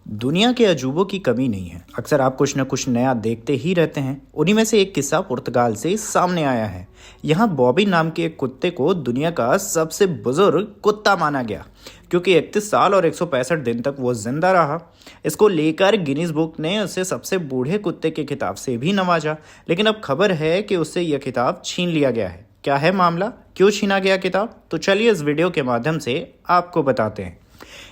दुनिया के अजूबों की कमी नहीं है। अक्सर आप कुछ न कुछ नया देखते ही रहते हैं। उन्हीं में से एक किस्सा पुर्तगाल से सामने आया है। यहाँ बॉबी नाम के एक कुत्ते को दुनिया का सबसे बुजुर्ग कुत्ता माना गया, क्योंकि 31 साल और 165 दिन तक वो जिंदा रहा। इसको लेकर गिनीज बुक ने उसे सबसे बूढ़े कुत्ते के खिताब से भी नवाजा, लेकिन अब खबर है कि उससे यह खिताब छीन लिया गया है। क्या है मामला, क्यों छीना गया किताब? तो चलिए इस वीडियो के माध्यम से आपको बताते हैं।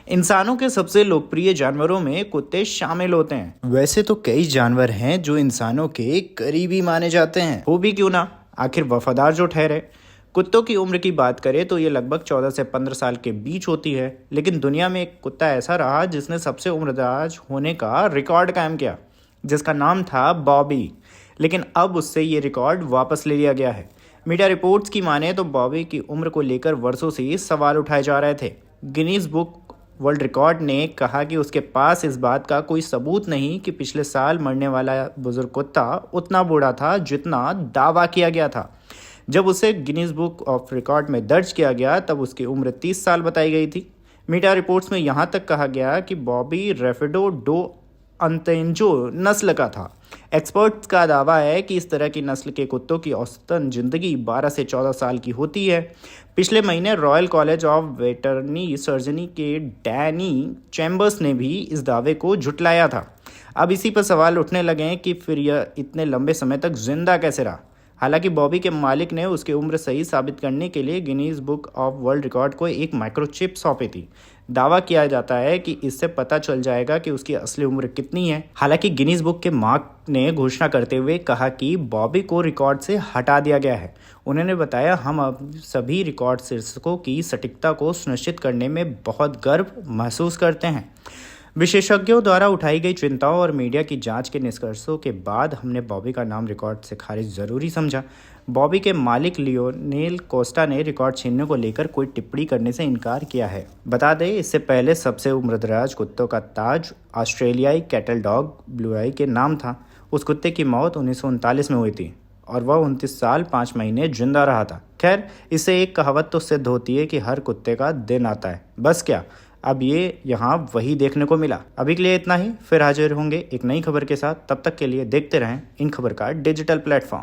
इंसानों के सबसे लोकप्रिय जानवरों में कुत्ते शामिल होते हैं। वैसे तो कई जानवर हैं जो इंसानों के करीबी माने जाते हैं, वो भी क्यों ना, आखिर वफादार जो ठहरे। कुत्तों की उम्र की बात करें तो ये लगभग 14 से 15 साल के बीच होती है, लेकिन दुनिया में एक कुत्ता ऐसा रहा जिसने सबसे उम्रदराज होने का रिकॉर्ड कायम किया, जिसका नाम था बॉबी। लेकिन अब उससे ये रिकॉर्ड वापस ले लिया गया है। मीडिया रिपोर्ट्स की माने तो बॉबी की उम्र को लेकर वर्षों से सवाल उठाए जा रहे थे। गिनीज बुक वर्ल्ड रिकॉर्ड ने कहा कि उसके पास इस बात का कोई सबूत नहीं कि पिछले साल मरने वाला बुजुर्ग कुत्ता उतना बूढ़ा था जितना दावा किया गया था। जब उसे गिनीज बुक ऑफ रिकॉर्ड में दर्ज किया गया तब उसकी उम्र 30 साल बताई गई थी। मीडिया रिपोर्ट्स में यहाँ तक कहा गया कि बॉबी रेफिडो डो अंतेंजो नस्ल का था। एक्सपर्ट्स का दावा है कि इस तरह की नस्ल के कुत्तों की औसतन जिंदगी 12 से 14 साल की होती है। पिछले महीने रॉयल कॉलेज ऑफ वेटरनरी सर्जनी के डैनी चैम्बर्स ने भी इस दावे को झुटलाया था। अब इसी पर सवाल उठने लगे हैं कि फिर यह इतने लंबे समय तक जिंदा कैसे रहा। हालांकि बॉबी के मालिक ने उसकी उम्र सही साबित करने के लिए Guinness book of world record को एक माइक्रोचिप सौंपी थी। दावा किया जाता है कि इससे पता चल जाएगा कि उसकी असली उम्र कितनी है। हालांकि गिनीज बुक के मार्क ने घोषणा करते हुए कहा कि बॉबी को रिकॉर्ड से हटा दिया गया है। उन्होंने बताया, हम अब सभी रिकॉर्ड शीर्षकों की सटीकता को सुनिश्चित करने में बहुत गर्व महसूस करते हैं। विशेषज्ञों द्वारा उठाई गई चिंताओं और मीडिया की जांच के निष्कर्षों के बाद हमने बॉबी का नाम रिकॉर्ड से खारिज जरूरी समझा। बॉबी के मालिक लियोनेल कोस्टा ने रिकॉर्ड छीनने को लेकर कोई टिप्पणी करने से इनकार किया है। बता दें, इससे पहले सबसे उम्रदराज कुत्तों का ताज ऑस्ट्रेलियाई कैटल डॉग ब्लू आई के नाम था। उस कुत्ते की मौत 1939 में हुई थी और वह 29 साल 5 महीने जिंदा रहा था। खैर, इससे एक कहावत तो सिद्ध होती है कि हर कुत्ते का दिन आता है। बस क्या, अब ये यहाँ वही देखने को मिला। अभी के लिए इतना ही, फिर हाजिर होंगे एक नई खबर के साथ। तब तक के लिए देखते रहें इन खबर का डिजिटल प्लेटफॉर्म।